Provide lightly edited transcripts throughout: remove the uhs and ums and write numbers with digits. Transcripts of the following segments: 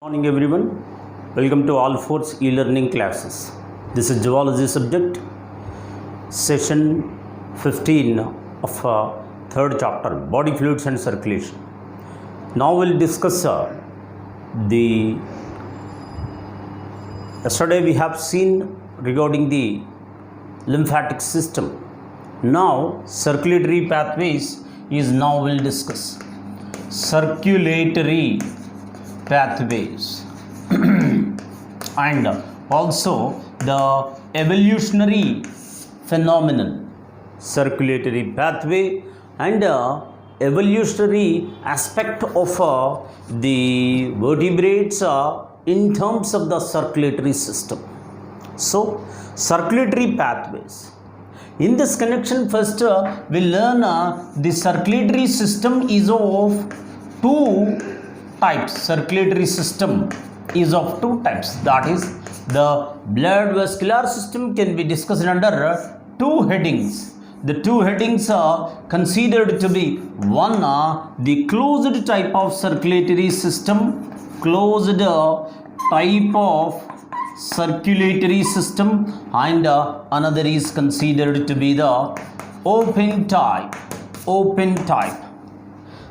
Morning everyone, welcome to all fours e-learning classes. This is Zoology subject, session 15 of third chapter, body fluids and circulation. Now we'll discuss yesterday we have seen regarding the lymphatic system. Now circulatory pathways is now we'll discuss. Circulatory pathways and also the evolutionary phenomenon, circulatory pathway and evolutionary aspect of the vertebrates in terms of the circulatory system. So circulatory pathways. In this connection, first we learn the circulatory system is of two types. Circulatory system is of two types, that is the blood vascular system can be discussed under two headings. The two headings are considered to be one the closed type of circulatory system, closed type of circulatory system, and another is considered to be the open type.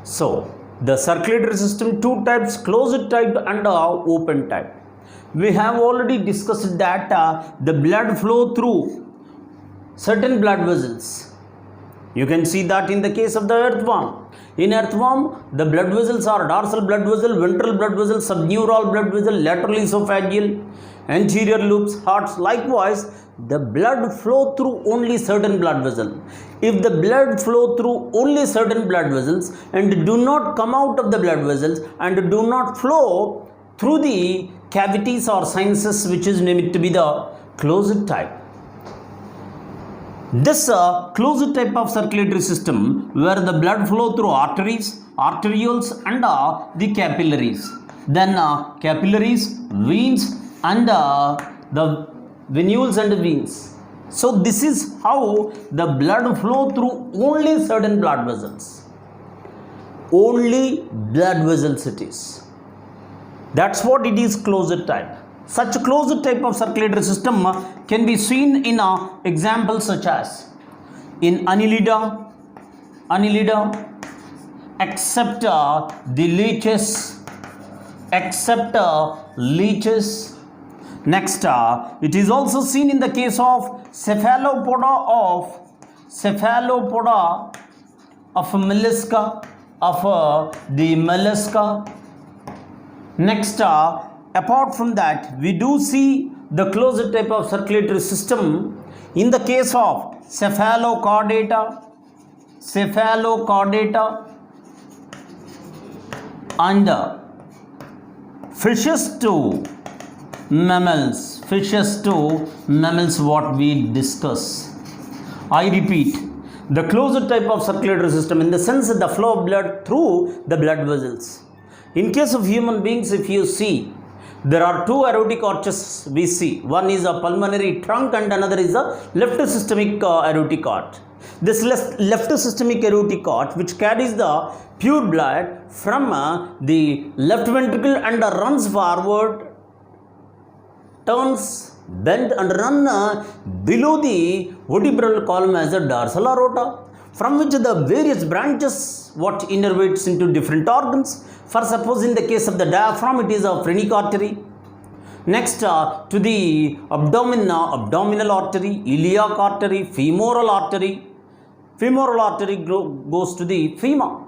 So the circulatory system, two types, closed type and open type. We have already discussed that the blood flow through certain blood vessels. You can see that in the case of the earthworm. In earthworm, the blood vessels are dorsal blood vessel, ventral blood vessel, subneural blood vessel, lateral esophageal, anterior loops, hearts. Likewise, the blood flow through only certain blood vessel. If the blood flow through only certain blood vessels and do not come out of the blood vessels and do not flow through the cavities or sinuses, which is named to be the closed type. This closed type of circulatory system where the blood flow through arteries, arterioles and the capillaries. Then capillaries, veins and the venules and veins. So this is how the blood flow through only certain blood vessels. Only blood vessels it is. That's what it is, closed type. Such closed type of circulatory system can be seen in examples such as in Annelida, except the leeches. Next, it is also seen in the case of cephalopoda of mollusca, the mollusca. Next, apart from that, we do see the closed type of circulatory system in the case of cephalochordata and fishes to mammals, what we discuss. I repeat, the closed type of circulatory system in the sense of the flow of blood through the blood vessels. In case of human beings, if you see, there are two aortic arches we see. One is a pulmonary trunk and another is a left systemic aortic arch. This left systemic aortic arch, which carries the pure blood from the left ventricle and runs forward, turns, bend and run below the vertebral column as a dorsal aorta, from which the various branches what innervates into different organs. For suppose in the case of the diaphragm, it is a phrenic artery. Next to the abdominal artery, iliac artery, femoral artery. Femoral artery goes to the femur.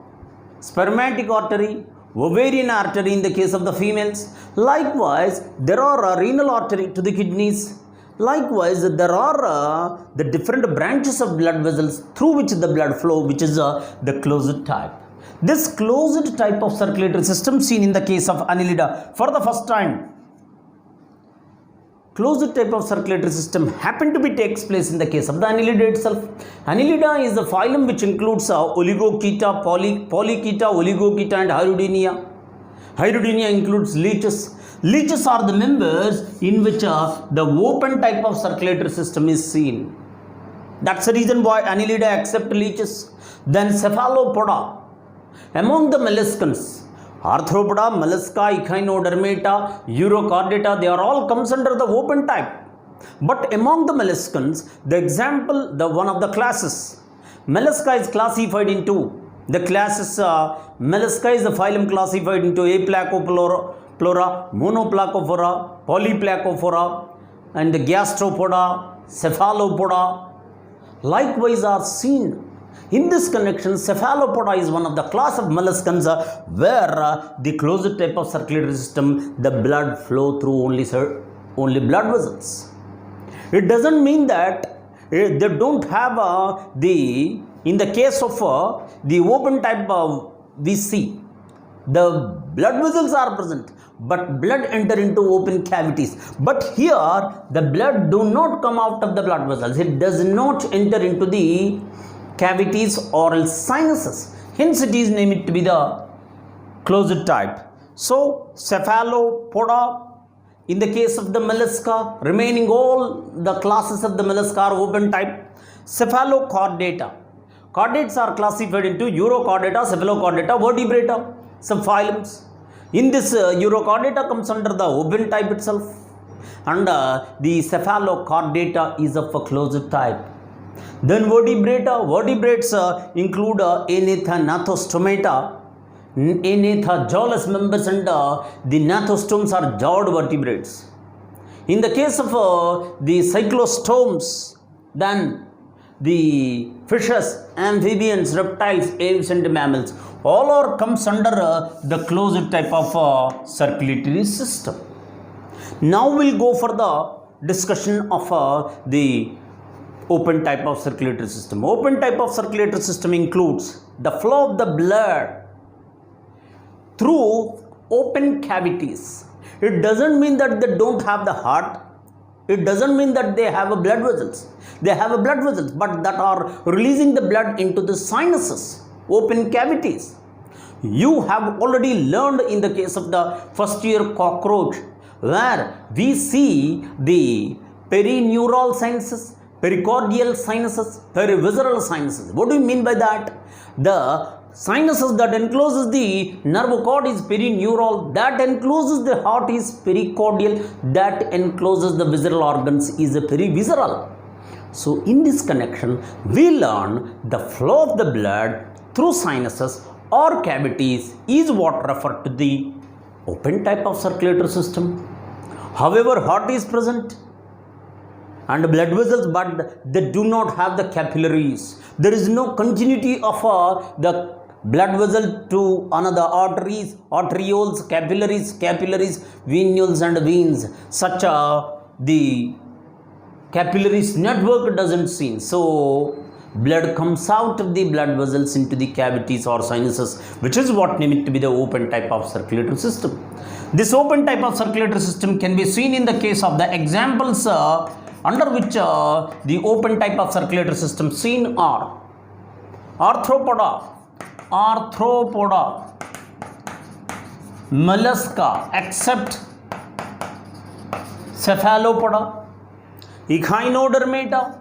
Spermatic artery, ovarian artery in the case of the females. Likewise, there are renal artery to the kidneys. Likewise, there are the different branches of blood vessels through which the blood flow, which is the closed type. This closed type of circulatory system seen in the case of Annelida for the first time. Closed type of circulatory system happened to be takes place in the case of the Annelida itself. Annelida is a phylum which includes Oligochaeta, Polychaeta, Oligochaeta and Hyoidinia. Hyoidinia includes leeches. Leeches are the members in which the open type of circulatory system is seen. That's the reason why Annelida accept leeches. Then cephalopoda. Among the molluscans, Arthropoda, mollusca, echinodermata, urochordata, they are all comes under the open type. But among the molluscans, the example, one of the classes, mollusca is classified into the classes. Mollusca is the phylum classified into Aplacophora, Monoplacophora, Polyplacophora, and the Gastropoda, Cephalopoda. Likewise are seen. In this connection, Cephalopoda is one of the class of molluscans where the closed type of circulatory system, the blood flow through only blood vessels. It doesn't mean that they don't have in the case of the open type we see the blood vessels are present, but blood enter into open cavities. But here the blood do not come out of the blood vessels. It does not enter into the cavities or sinuses. Hence it is named to be the closed type. So Cephalopoda, in the case of the mollusca, remaining all the classes of the mollusca are open type. Cephalochordata. Chordates are classified into Urochordata, Cephalochordata, Vertebrata, subphylums. In this Urochordata comes under the open type itself, and the Cephalochordata is of a closed type. Then vertebrates include Anatha, Gnathostomata, Anatha, jawless members, and the gnathostomes are jawed vertebrates. In the case of the cyclostomes, then the fishes, amphibians, reptiles, aves, and mammals, all are comes under the closed type of circulatory system. Now we'll go for the discussion of the open type of circulatory system. Open type of circulatory system includes the flow of the blood through open cavities. It doesn't mean that they don't have the heart. It doesn't mean that they have a blood vessels. They have a blood vessels, but that are releasing the blood into the sinuses, open cavities. You have already learned in the case of the first year cockroach, where we see the perineural sinuses, pericardial sinuses, perivisceral sinuses. What do you mean by that? The sinuses that encloses the nerve cord is perineural, that encloses the heart is pericardial, that encloses the visceral organs is a perivisceral. So in this connection, we learn the flow of the blood through sinuses or cavities is what referred to the open type of circulatory system. However, heart is present and blood vessels, but they do not have the capillaries. There is no continuity of the blood vessel to another arteries, arterioles, capillaries, venules, and veins. Such the capillaries network doesn't seen. So blood comes out of the blood vessels into the cavities or sinuses, which is what named to be the open type of circulatory system. This open type of circulatory system can be seen in the case of the examples under which the open type of circulatory system seen are Arthropoda, mollusca except Cephalopoda, Echinodermata,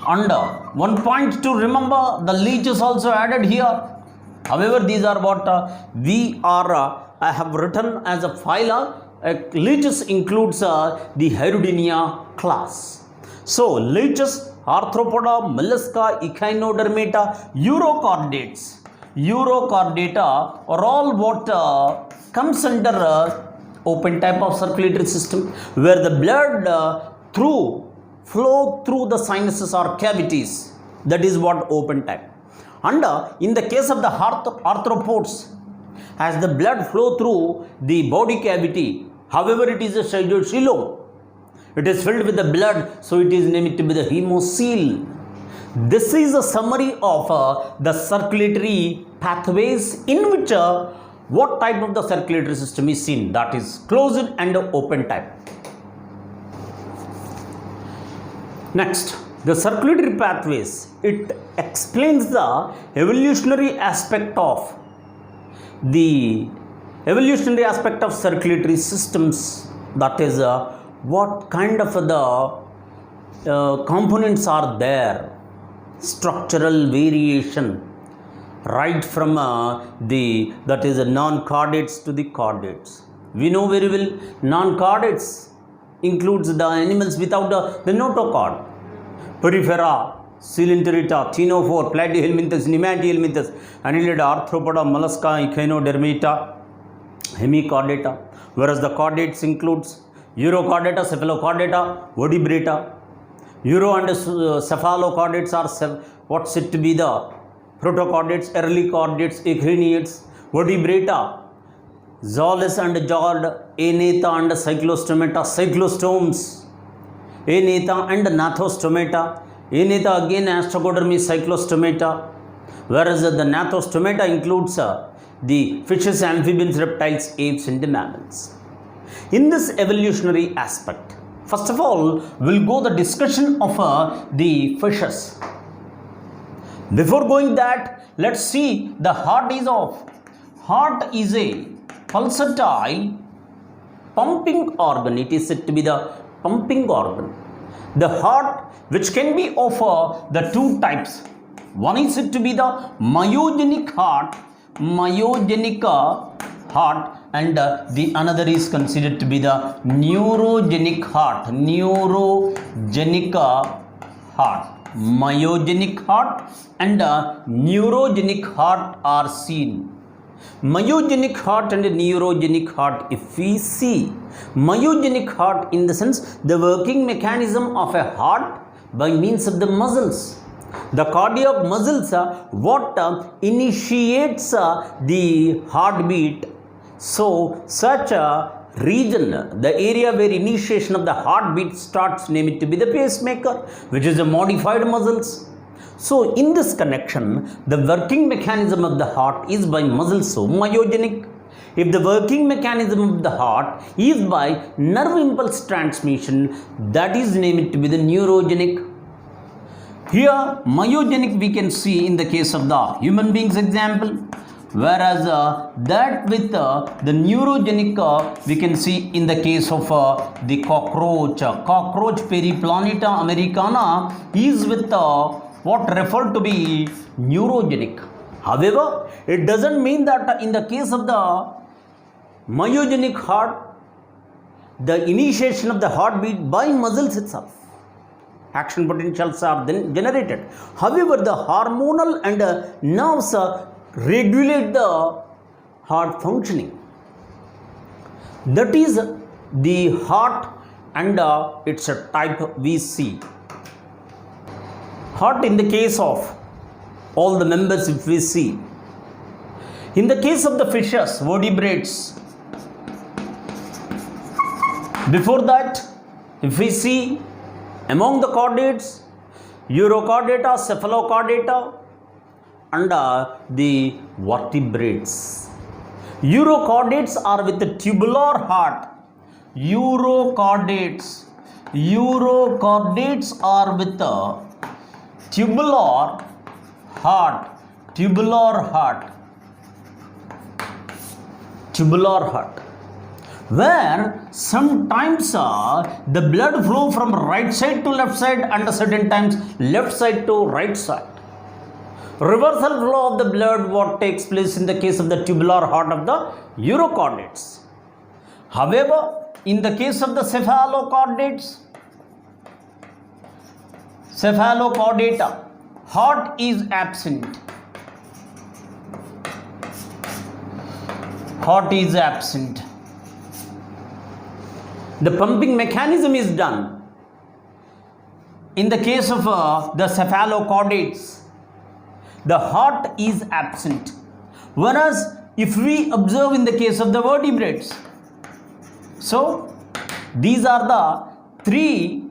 and one point to remember, the leech is also added here. However, these are what I have written as a phyla. Leeches includes the Hierodenia class. So leeches, Arthropoda, mollusca, Echinodermata, Urochordata are all what comes under open type of circulatory system, where the blood flow through the sinuses or cavities. That is what open type. And in the case of the arthropods, as the blood flow through the body cavity, however it is a xylem, it is filled with the blood, so it is named to be the hemocoel. This is a summary of the circulatory pathways in which what type of the circulatory system is seen, that is closed and open type. Next, the circulatory pathways, it explains the evolutionary aspect of circulatory systems, that is what kind of the components are there, structural variation, right from that is non-chordates to the chordates. We know very well non-chordates includes the animals without the notochord. Perifera, Coelenterata, Ctenophore, Platyhelminthes, Nematohelminthes, Annelida, Arthropoda, Mollusca, Echinodermata, Hemichordata, whereas the chordates includes Urochordata, Cephalochordata, Vertebrata. Euro and cephalochordates are what's said to be the protochordates, early chordates, echriniates, vertebrata, Zoles and Jord, Anatha and Cyclostomata, cyclostomes, Anatha and Gnathostomata, Anatha again Astrogodermi, cyclostomata, whereas the Gnathostomata includes the fishes, amphibians, reptiles, apes and the mammals. In this evolutionary aspect, first of all, we'll go the discussion of the fishes. Before going that, let's see the heart is of. Heart is a pulsatile pumping organ. It is said to be the pumping organ. The heart, which can be of the two types. One is said to be the myogenic heart, and the another is considered to be the neurogenic heart, myogenic heart and neurogenic heart are seen. Myogenic heart and neurogenic heart, if we see myogenic heart in the sense the working mechanism of a heart by means of the muscles. The cardiac muscles what initiates the heartbeat. So such a region, the area where initiation of the heartbeat starts, name it to be the pacemaker, which is a modified muscles. So in this connection, the working mechanism of the heart is by muscles, so myogenic. If the working mechanism of the heart is by nerve impulse transmission, that is named to be the neurogenic. Here myogenic we can see in the case of the human beings example, whereas that with the neurogenic we can see in the case of the cockroach. Cockroach Periplaneta americana is with what referred to be neurogenic. However, it doesn't mean that in the case of the myogenic heart, the initiation of the heartbeat by muscles itself, action potentials are then generated. However, the hormonal and nerves regulate the heart functioning. That is the heart and it's a type we see. Heart in the case of all the members if we see. In the case of the fishes, vertebrates, before that if we see among the chordates, Urochordata, Cephalochordata and the vertebrates. Urochordates are with the tubular heart. Urochordates are with the tubular heart. Where sometimes the blood flow from right side to left side and certain times left side to right side. Reversal flow of the blood what takes place in the case of the tubular heart of the urochordates. However, in the case of the cephalochordata, heart is absent. The pumping mechanism is done. In the case of the cephalochordates, the heart is absent. Whereas if we observe in the case of the vertebrates, so these are the three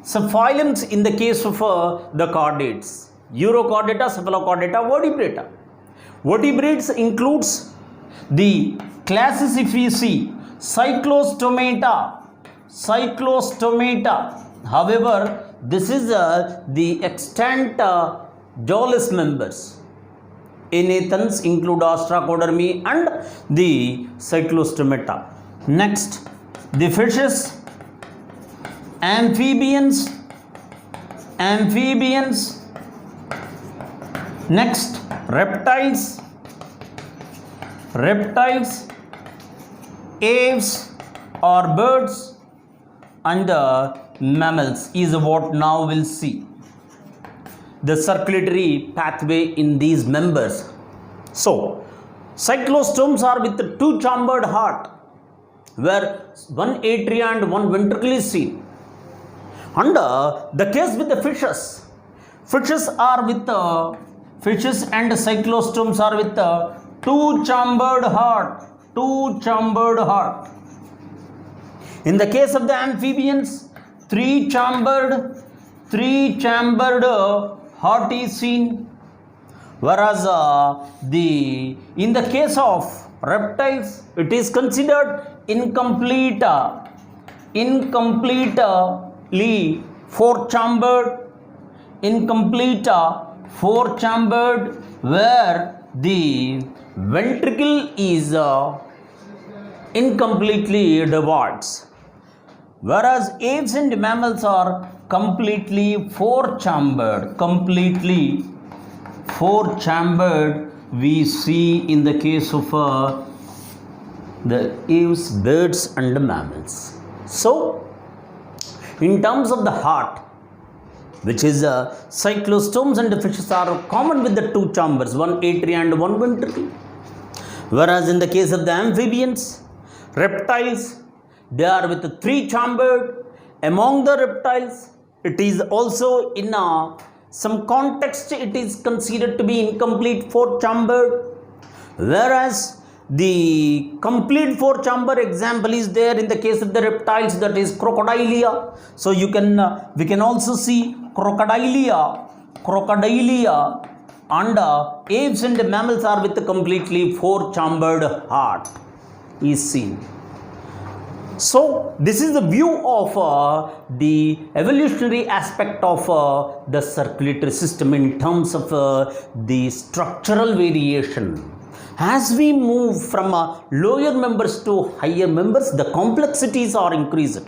subphylums in the case of the chordates: Urochordata, Cephalochordata, Vertebrata. Vertebrates includes the classes if we see Cyclostomata. However, this is the extant jawless members. Anathans include Ostracodermi and the Cyclostomata. Next, the fishes, amphibians, Next, reptiles, aves or birds, and mammals is what now we'll see. The circulatory pathway in these members. So, cyclostomes are with the two-chambered heart, where one atria and one ventricle is seen. And the case with the fishes and cyclostomes are with the two-chambered heart. In the case of the amphibians, three-chambered heart is seen. Whereas in the case of reptiles, it is considered incompletely four-chambered, where the ventricle is incompletely devoid. Whereas aves and mammals are completely four-chambered, we see in the case of the aves, birds and the mammals. So, in terms of the heart, which is cyclostomes and the fishes are common with the two chambers, one atria and one ventricle. Whereas in the case of the amphibians, reptiles, they are with the three-chambered. Among the reptiles, it is also in some context, it is considered to be incomplete four-chambered. Whereas the complete four-chamber example is there in the case of the reptiles, that is crocodilia. So we can also see crocodilia and aves and mammals are with a completely four-chambered heart is seen. So this is the view of the evolutionary aspect of the circulatory system in terms of the structural variation. As we move from lower members to higher members, the complexities are increased.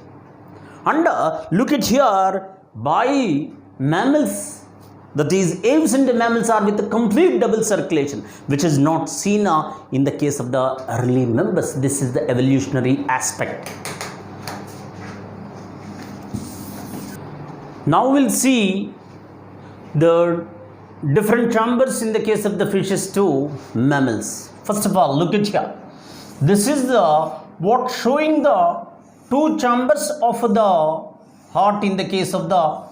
And look at here, by mammals, that is aves and mammals are with a complete double circulation, which is not seen in the case of the early members. This is the evolutionary aspect. Now we'll see the different chambers in the case of the fishes to mammals. First of all, look at here. This is what showing the two chambers of the heart in the case of the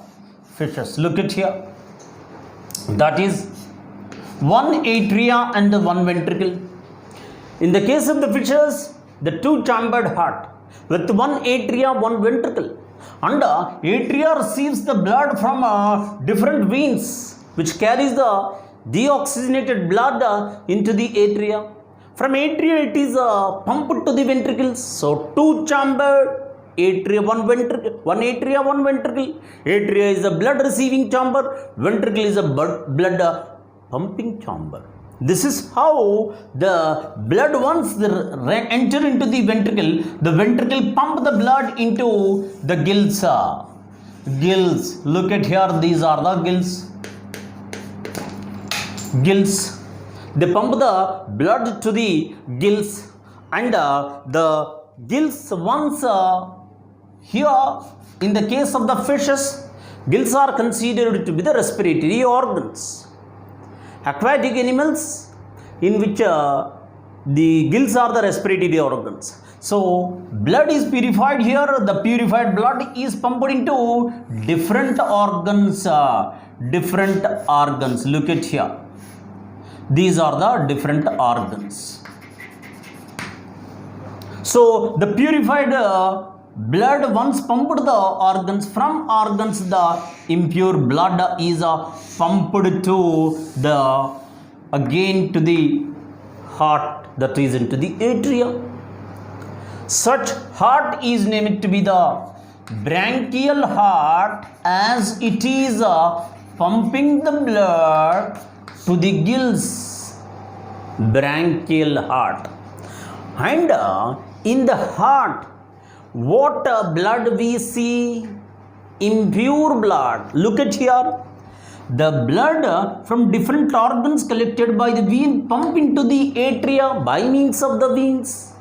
fishes. Look at here. That is one atria and one ventricle. In the case of the fishes, the two-chambered heart with one atria, one ventricle. And atria receives the blood from different veins, which carries the deoxygenated blood into the atria. From atria, it is pumped to the ventricles. So two-chambered atria, one ventricle, one atria, one ventricle. Atria is a blood receiving chamber, ventricle is a blood pumping chamber. This is how the blood once enter into the ventricle pump the blood into the gills. Look at here, these are the gills. They pump the blood to the gills, and the gills once here in the case of the fishes, gills are considered to be the respiratory organs. Aquatic animals, in which the gills are the respiratory organs. So blood is purified here, the purified blood is pumped into different organs. Look at here. These are the different organs. So the purified blood once pumped the organs, from organs the impure blood is pumped to the again to the heart, that is into the atria. Such heart is named to be the branchial heart, as it is pumping the blood to the gills. Branchial heart. And in the heart, what blood we see? Impure blood. Look at here. the blood from different organs collected by the vein pump into the atria by means of the veins.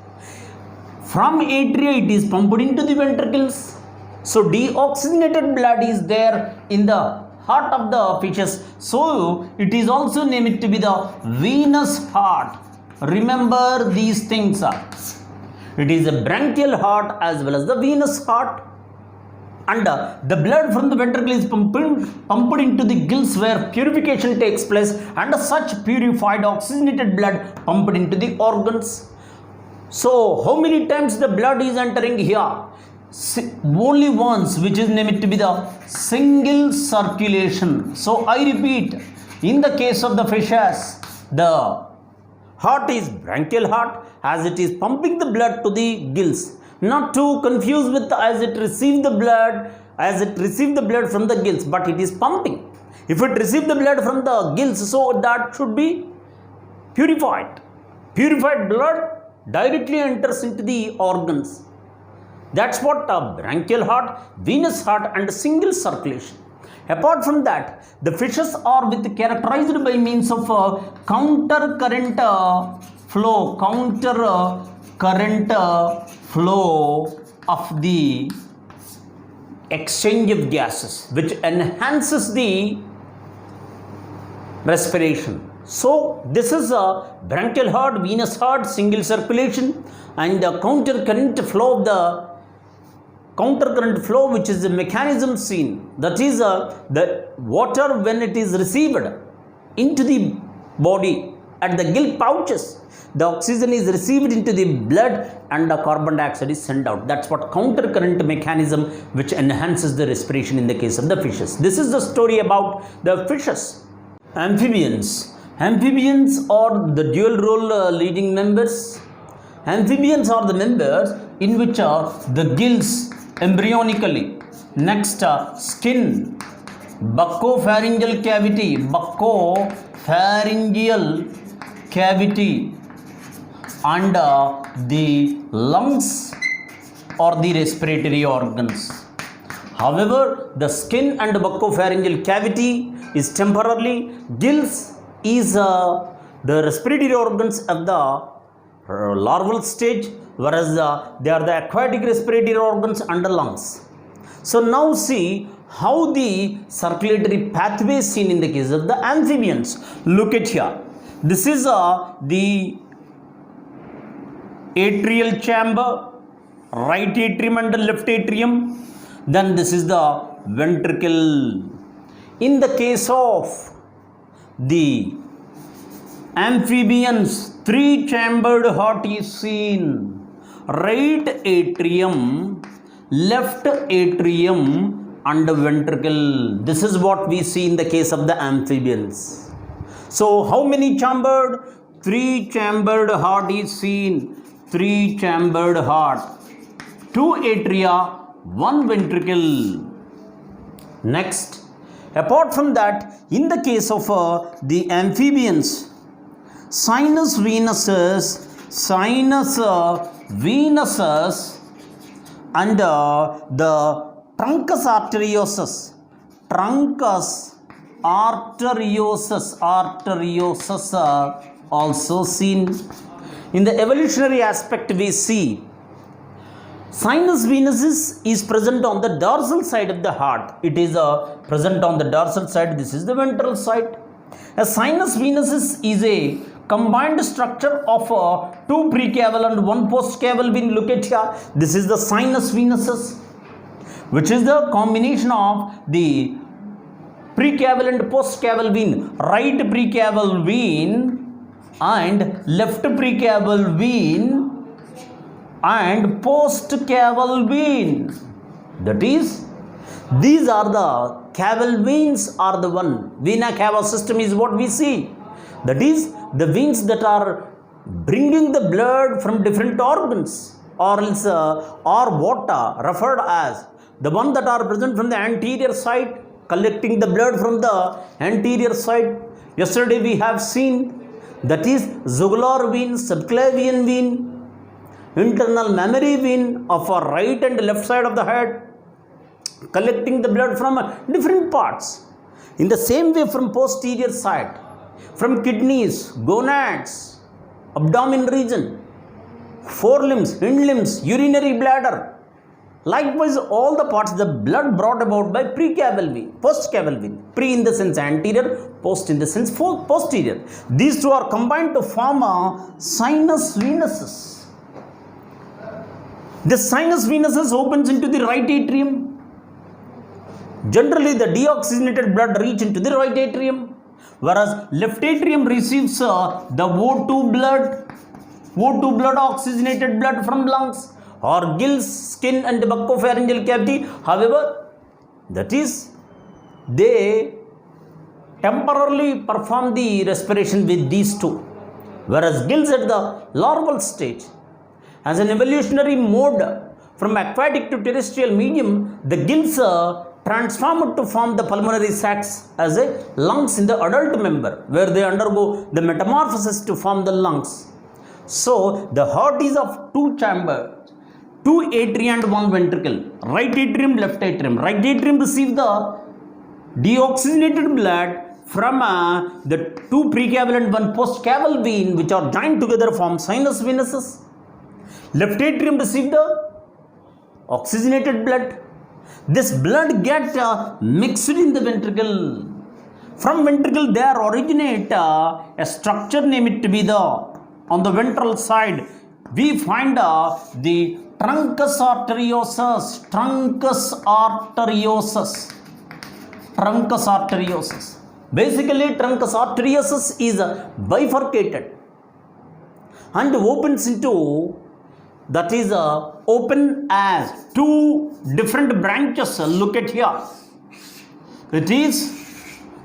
From atria it is pumped into the ventricles. So deoxygenated blood is there in the heart of the fishes. So it is also named to be the venous heart. Remember these things. It is a branchial heart as well as the venous heart. And the blood from the ventricle is pumped into the gills where purification takes place, and such purified oxygenated blood pumped into the organs. So how many times the blood is entering here? Only once, which is named to be the single circulation. So I repeat, in the case of the fishes, the heart is branchial heart as it is pumping the blood to the gills. Not to confuse with as it received the blood from the gills, but it is pumping. If it received the blood from the gills, so that should be purified. Purified blood directly enters into the organs. That's what a branchial heart, venous heart, and single circulation. Apart from that, the fishes are characterized by means of counter current flow of the exchange of gases, which enhances the respiration. So this is a branchial heart, venous heart, single circulation, and the counter current flow, which is a mechanism seen. That is the water when it is received into the body at the gill pouches, the oxygen is received into the blood and the carbon dioxide is sent out. That's what counter current mechanism which enhances the respiration in the case of the fishes. This is the story about the fishes. Amphibians. Amphibians are the dual role leading members. Amphibians are the members in which the gills embryonically. Next, skin, buccopharyngeal cavity, and the lungs or the respiratory organs. However, the skin and buccopharyngeal cavity is temporarily, gills is the respiratory organs of the larval stage, whereas they are the aquatic respiratory organs under lungs. So now see how the circulatory pathways seen in the case of the amphibians. Look at here. This is the atrial chamber, right atrium and left atrium. Then this is the ventricle. In the case of the amphibians, three-chambered heart is seen. Right atrium, left atrium, and ventricle. This is what we see in the case of the amphibians. So how many chambered? Three-chambered heart is seen. Three-chambered heart. Two atria, one ventricle. Next, apart from that, in the case of the amphibians, sinus venusus and the Truncus arteriosus are also seen. In the evolutionary aspect, we see sinus venusus is present on the dorsal side of the heart. It is present on the dorsal side. This is the ventral side. A sinus venusus is a combined structure of two precaval and one postcaval vein. Look at here. This is the sinus venusus, which is the combination of the precaval and postcaval vein. Right precaval vein and left precaval vein and postcaval vein. That is, these are the caval veins are the one. Vena cava system is what we see. That is, the veins that are bringing the blood from different organs, or else or what referred as the one that are present from the anterior side, collecting the blood from the anterior side. Yesterday we have seen, that is jugular vein, subclavian vein, internal mammary vein of a right and left side of the head, collecting the blood from different parts. In the same way from posterior side, from kidneys, gonads, abdomen region, forelimbs, hind limbs, urinary bladder. Likewise, all the parts, the blood brought about by precaval vein, postcaval vein. Pre in the sense anterior, post in the sense posterior. These two are combined to form a sinus venusus. The sinus venusus opens into the right atrium. Generally, the deoxygenated blood reach into the right atrium, whereas left atrium receives the O2 blood, oxygenated blood from lungs or gills, skin and buccopharyngeal cavity. However, that is, they temporarily perform the respiration with these two, whereas gills at the larval stage. As an evolutionary mode from aquatic to terrestrial medium, the gills transformed to form the pulmonary sacs as a lungs in the adult member, where they undergo the metamorphosis to form the lungs. So, the heart is of two chambers, two atria and one ventricle, right atrium, left atrium. Right atrium receives the deoxygenated blood from the two precaval and one postcaval vein, which are joined together form sinus venusus. Left atrium receives the oxygenated blood. This blood gets mixed in the ventricle. From ventricle there originate a structure, name it to be on the ventral side, we find the Truncus Arteriosus. Basically, Truncus Arteriosus is bifurcated and opens into, that is open as two different branches. Look at here. It is,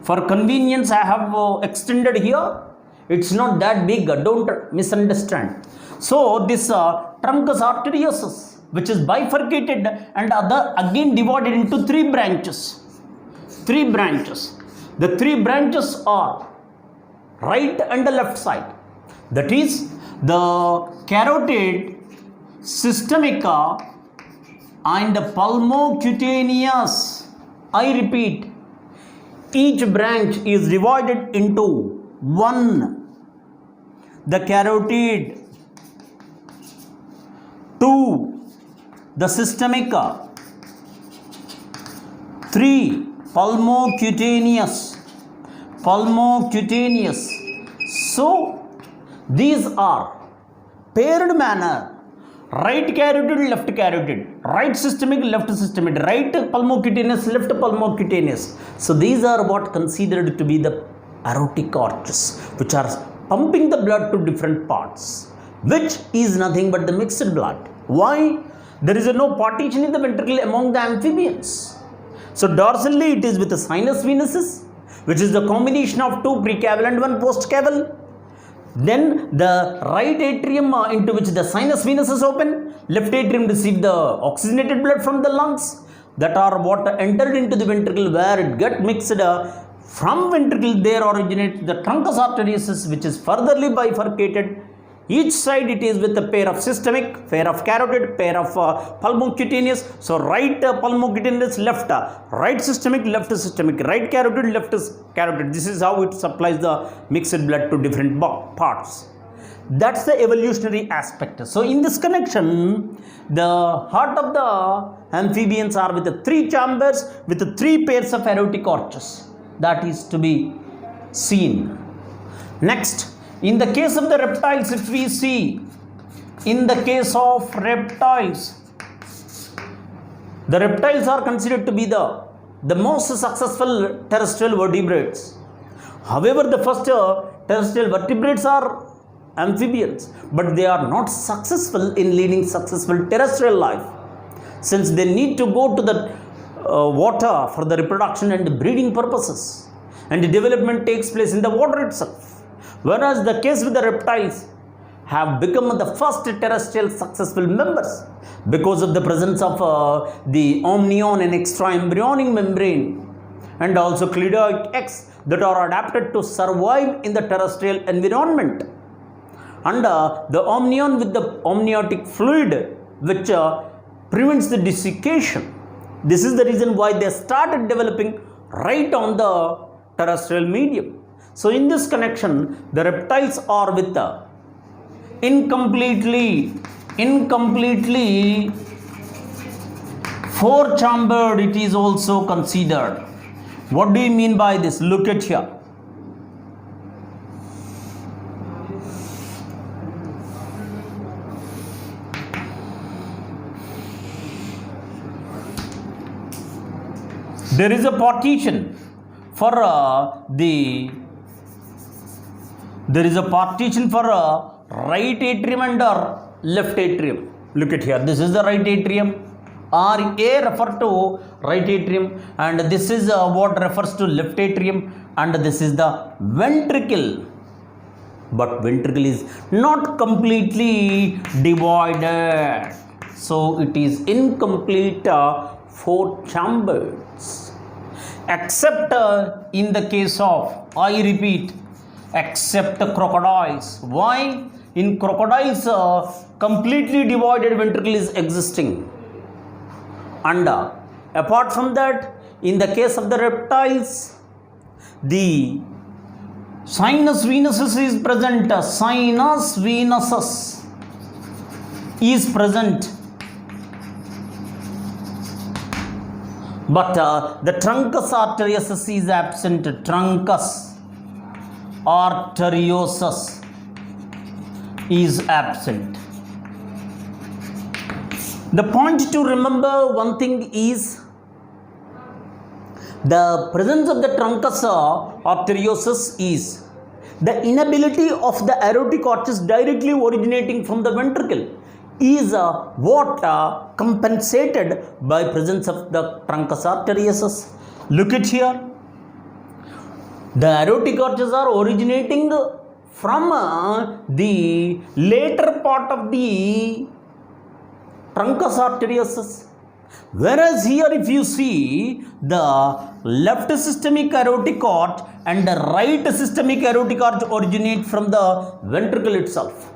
for convenience, I have extended here. It's not that big, don't misunderstand. So this Truncus Arteriosus, which is bifurcated and again divided into three branches. The three branches are right and the left side. That is the carotid, systemica and pulmocutaneous. I repeat, each branch is divided into one. The carotid, two, the systemica, three, pulmocutaneous. So, these are paired manner, right carotid, left carotid, right systemic, left systemic, right pulmocutaneous, left pulmocutaneous. So, these are what considered to be the aortic arches, which are pumping the blood to different parts, which is nothing but the mixed blood. Why? There is no partition in the ventricle among the amphibians. So dorsally it is with the sinus venusus, which is the combination of two precaval and one postcaval. Then the right atrium into which the sinus venusus open, left atrium receive the oxygenated blood from the lungs, that are what entered into the ventricle, where it get mixed. From ventricle there originates the Truncus Arteriosus, which is furtherly bifurcated. Each side it is with a pair of systemic, pair of carotid, pair of pulmocutaneous. So right pulmocutaneous, left, right systemic, left systemic, right carotid, left carotid. This is how it supplies the mixed blood to different parts. That's the evolutionary aspect. So in this connection, the heart of the amphibians are with the three chambers with the three pairs of aortic arches. That is to be seen. Next, in the case of the reptiles, if we see, in the case of reptiles, the reptiles are considered to be the most successful terrestrial vertebrates. However, the first terrestrial vertebrates are amphibians, but they are not successful in leading successful terrestrial life, since they need to go to the water for the reproduction and breeding purposes, and the development takes place in the water itself. Whereas the case with the reptiles have become the first terrestrial successful members because of the presence of the amnion and extraembryonic membrane, and also cleidoid eggs that are adapted to survive in the terrestrial environment, and the amnion with the amniotic fluid, which prevents the desiccation. This is the reason why they started developing right on the terrestrial medium. So in this connection, the reptiles are with the incompletely four chambered, it is also considered. What do you mean by this? Look at here. There is a partition for right atrium and left atrium. Look at here. This is the right atrium. RA refer to right atrium, and this is what refers to left atrium, and this is the ventricle. But ventricle is not completely divided, so it is incomplete four chambers, except in the case of, I repeat, except crocodiles. Why? In crocodiles, completely divided ventricle is existing, and apart from that, in the case of the reptiles, the sinus venusus is present. Sinus venusus is present, but the Truncus Arteriosus is absent. Truncus Arteriosus is absent. The point to remember one thing is the presence of the Truncus Arteriosus is the inability of the aortic arches directly originating from the ventricle is what compensated by presence of the Truncus Arteriosus. Look at here. The aortic arches are originating from the later part of the Truncus Arteriosus, whereas here if you see the left systemic aortic arch and the right systemic aortic arch originate from the ventricle itself,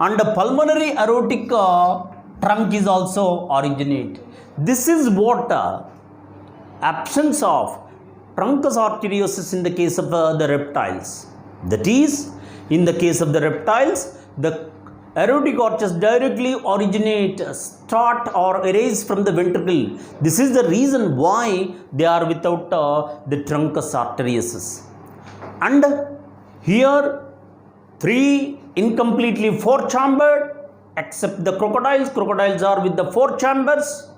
and the pulmonary aortic trunk is also originate. This is what absence of Truncus Arteriosus in the case of the reptiles. That is, in the case of the reptiles, the aortic arches directly originate, start or arise from the ventricle. This is the reason why they are without the Truncus Arteriosus. And here, three incompletely four chambered, except the crocodiles. Crocodiles are with the four chambers.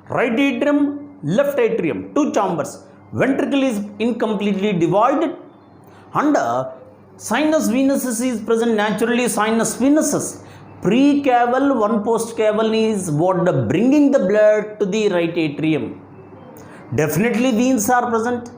Right atrium, left atrium, two chambers. Ventricle is incompletely divided, and sinus venusus is present naturally. Sinus venusus, pre-caval, one post-caval is what bringing the blood to the right atrium. Definitely veins are present,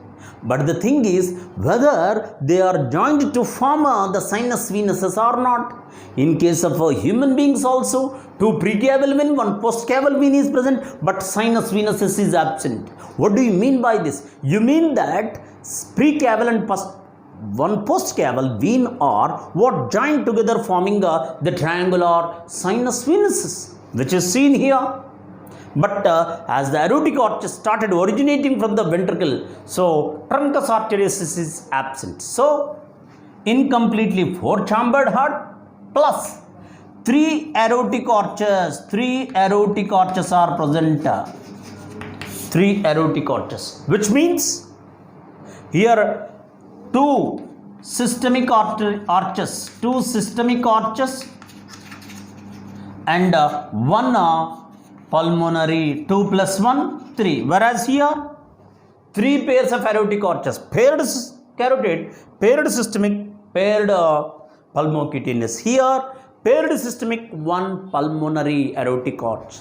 but the thing is whether they are joined to form the sinus venusus or not. In case of human beings also, two pre-caval vein, one post-caval vein is present, but sinus venusus is absent. What do you mean by this? You mean that pre-caval and one post-caval vein are what joined together forming the triangular sinus venusus, which is seen here. But as the aortic arch started originating from the ventricle, so Truncus Arteriosus is absent. So incompletely four chambered heart plus three aortic arches. Three aortic arches are present. Three aortic arches, which means here two systemic arches, and one pulmonary, 2 plus 1, 3. Whereas here, three pairs of aortic arches, paired carotid, paired systemic, paired pulmocutaneous. Here, paired systemic, one pulmonary aortic arch.